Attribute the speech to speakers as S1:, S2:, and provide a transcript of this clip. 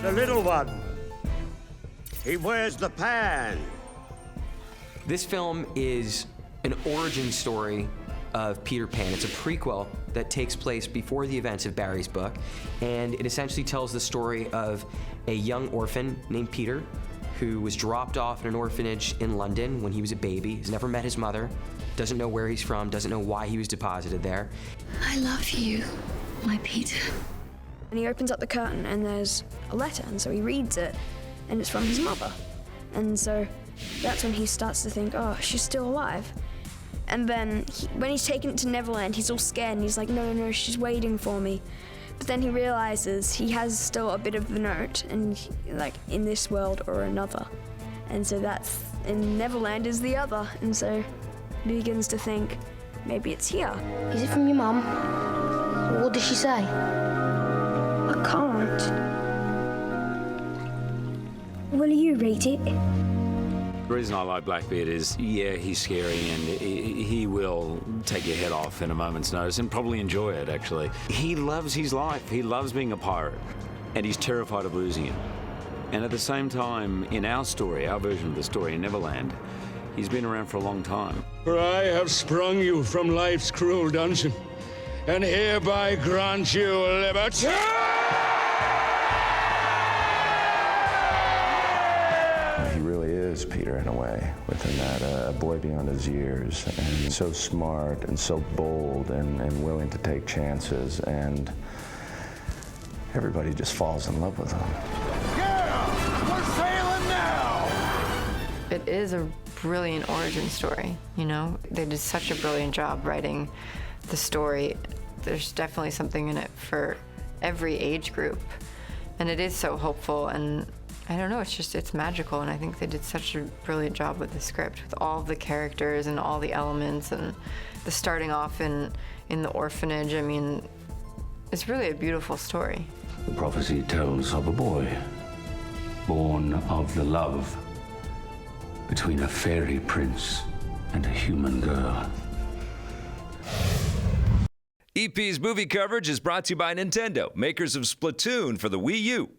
S1: The little one. He wears the pan.
S2: This film is an origin story of Peter Pan. It's a prequel that takes place before the events of Barry's book, and it essentially tells the story of a young orphan named Peter who was dropped off in an orphanage in London when he was a baby. He's never met his mother, doesn't know where he's from, doesn't know why he was deposited there.
S3: I love you, my Peter.
S4: And he opens up the curtain and there's a letter, and so he reads it, and it's from his mother. And so that's when he starts to think, oh, she's still alive. And then when he's taken it to Neverland, he's all scared and he's like, no, no, no, she's waiting for me. But then he realizes he has still a bit of the note, and like in this world or another. And so that's, in Neverland is the other. And so he begins to think, maybe it's here.
S3: Is it from your mum? What does she say?
S4: I can't. Will you read it?
S5: The reason I like Blackbeard is, yeah, he's scary and he will take your head off in a moment's notice and probably enjoy it, actually. He loves his life. He loves being a pirate, and he's terrified of losing it. And at the same time, in our story, our version of the story in Neverland, he's been around for a long time.
S6: For I have sprung you from life's cruel dungeon, and hereby grant you liberty!
S7: He really is Peter in a way, within that a boy beyond his years, and so smart and so bold and willing to take chances, and everybody just falls in love with him.
S1: Yeah! We're sailing now!
S8: It is a brilliant origin story, you know? They did such a brilliant job writing the story. There's definitely something in it for every age group, and it is so hopeful, and I don't know, it's magical, and I think they did such a brilliant job with the script, with all the characters and all the elements, and the starting off in the orphanage. I mean, it's really a beautiful story.
S9: The prophecy tells of a boy born of the love between a fairy prince and a human girl.
S10: EP's movie coverage is brought to you by Nintendo, makers of Splatoon for the Wii U.